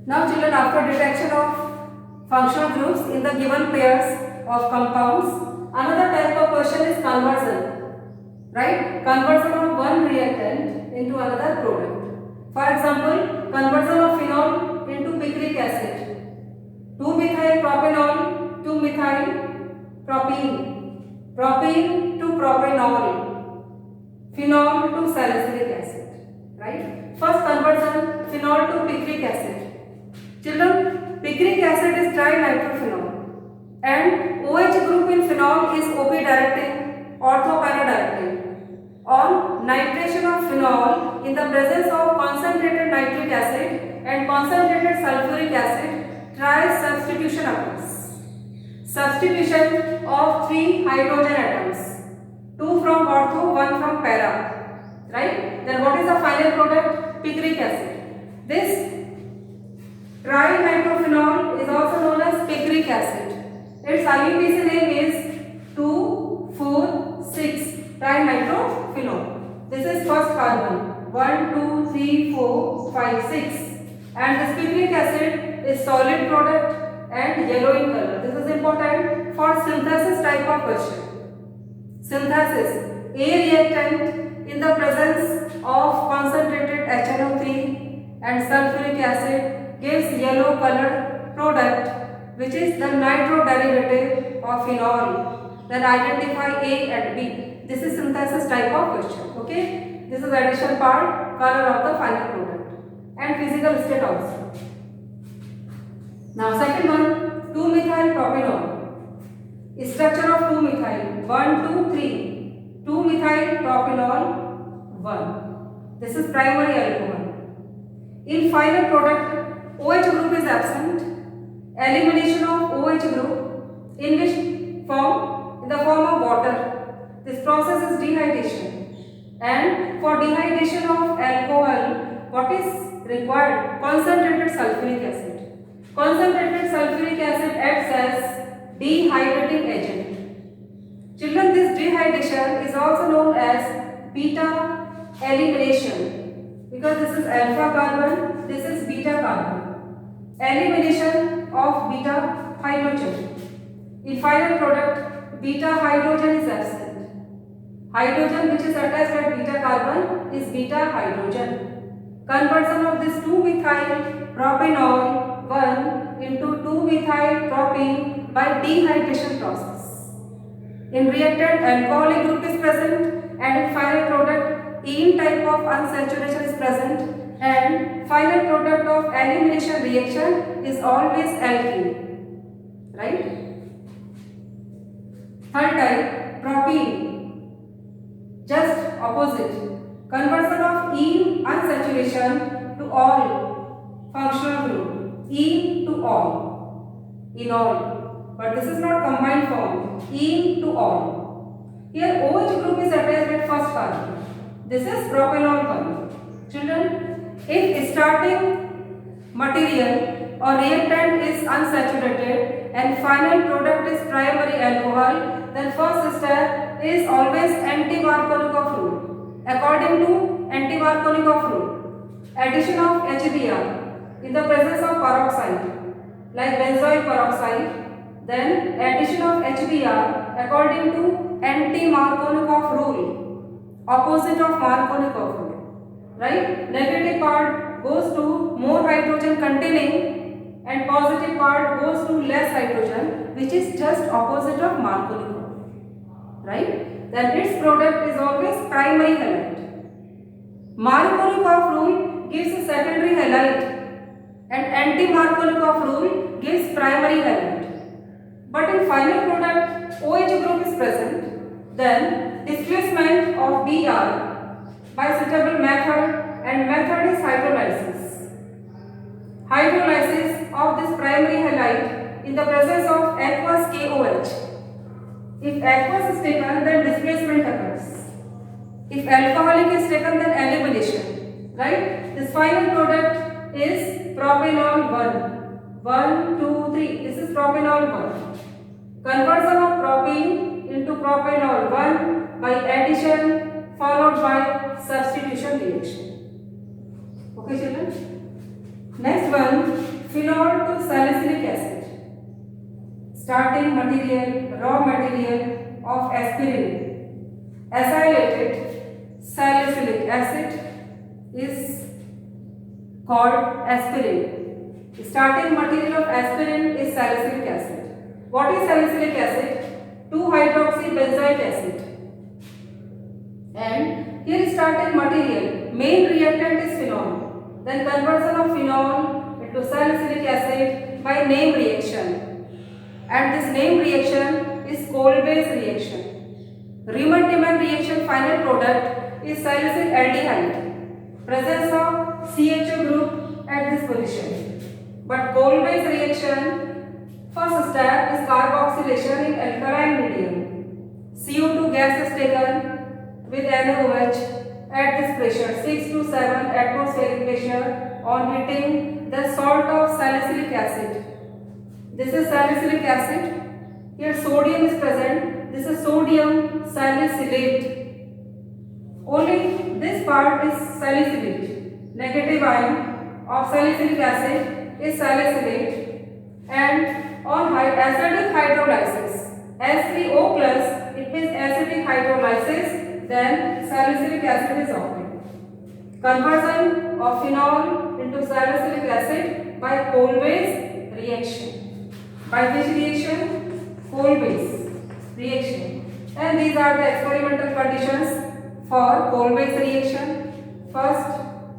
Now children, after detection of functional groups in the given pairs of compounds, another type of question is conversion. Right? Conversion of one reactant into another product. For example, conversion of phenol into picric acid, 2-methyl propanol to methyl propene, propene to propanol, phenol to salicylic acid. Right? First conversion, phenol to picric acid. Children, picric acid is trinitrophenol and OH group in phenol is OP directing, ortho para directing. On nitration of phenol in the presence of concentrated nitric acid and concentrated sulfuric acid, tri-substitution occurs. Substitution of 3 hydrogen atoms, 2 from ortho, 1 from para. Right? Then what is the final product? Picric acid. This trinitrophenol is also known as picric acid. Its IUPAC name is 2,4,6 trinitrophenol. This is first carbon 1, 2, 3, 4, 5, 6, and this picric acid is solid product and yellow in color. This is important for synthesis type of question. Synthesis: A reactant in the presence of concentrated HNO3 and sulfuric acid gives yellow colored product which is the nitro derivative of phenol. Then identify A and B. This is synthesis type of question. Okay, this is addition part, color of the final product and physical state also. Now second one, 2-methyl propanol. Structure of 2-methyl 1, 2, 3. 2-methyl propanol 1. This is primary alcohol. In final product, OH group is absent. Elimination of OH group in which form? In the form of water. This process is dehydration. And for dehydration of alcohol, what is required? Concentrated sulfuric acid. Concentrated sulfuric acid acts as dehydrating agent. Children, this dehydration is also known as beta elimination, because this is alpha carbon, this is beta carbon. Elimination of beta hydrogen. In final product, beta hydrogen is absent. Hydrogen which is attached at beta carbon is beta hydrogen. Conversion of this 2-methyl propanol 1 into 2-methyl propene by dehydration process. In reactant, alcoholic group is present, and in final product, ene type of unsaturation is present, and final product of elimination reaction is always alkene. Right? Third type, propene. Just opposite. Conversion of ene unsaturation to all functional group. Ene to all. In all. But this is not combined form. Ene to all. Here OH group is attached at first carbon. This is propanol 1. Children, if starting material or reactant is unsaturated and final product is primary alcohol, then first step is always anti-Markovnikov rule. According to anti-Markovnikov rule, addition of HBr in the presence of peroxide, like benzoyl peroxide, then addition of HBr according to anti-Markovnikov rule, opposite of Markovnikov rule. Right? Negative part goes to more hydrogen containing and positive part goes to less hydrogen, which is just opposite of Markovnikov. Right? Then its product is always primary halide. Markovnikov rule gives a secondary halide and anti-Markovnikov rule gives primary halide. But in final product, OH group is present. Then displacement of Br by suitable method, and method is hydrolysis. Hydrolysis of this primary halide in the presence of aqueous KOH. If aqueous is taken, then displacement occurs. If alcoholic is taken, then elimination. Right? This final product is propanol 1. 1, 2, 3. This is propanol 1. Conversion of propene into propanol 1 by addition followed by substitution reaction. Okay children? Next one, phenol to salicylic acid. Starting material, raw material of aspirin, acylated salicylic acid is called aspirin. Starting material of aspirin is salicylic acid. What is salicylic acid? 2-hydroxybenzoic acid. And here starting material, main reactant is phenol. Then conversion of phenol into salicylic acid by name reaction. And this name reaction is Kolbe-base reaction. Riemann-Tiemann reaction final product is salicylic aldehyde. Presence of CHO group at this position. But Kolbe-base reaction, first step is carboxylation in alkaline medium. CO2 gas is taken with NaOH at this pressure 6 to 7 atmospheric pressure. On heating, the salt of salicylic acid. This is salicylic acid. Here sodium is present. This is sodium salicylate. Only this part is salicylate. Negative ion of salicylic acid is salicylate. And on acidic hydrolysis, S3O plus, it means acidic hydrolysis, then salicylic acid is obtained. Conversion of phenol into salicylic acid by Kolbe-base reaction. By which reaction? Kolbe-base reaction. And these are the experimental conditions for Kolbe-base reaction, first,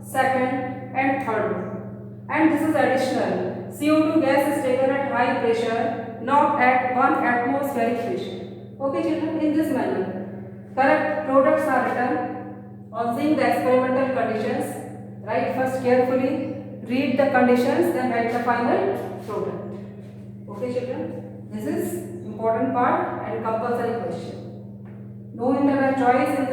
second and third one. And this is additional. CO2 gas is taken at high pressure, not at 1 atmospheric pressure. Okay children, in this manner, correct products are written on seeing the experimental conditions. Write first carefully, read the conditions, then write the final product. Okay children, this is important part and compulsory question. No internal choice in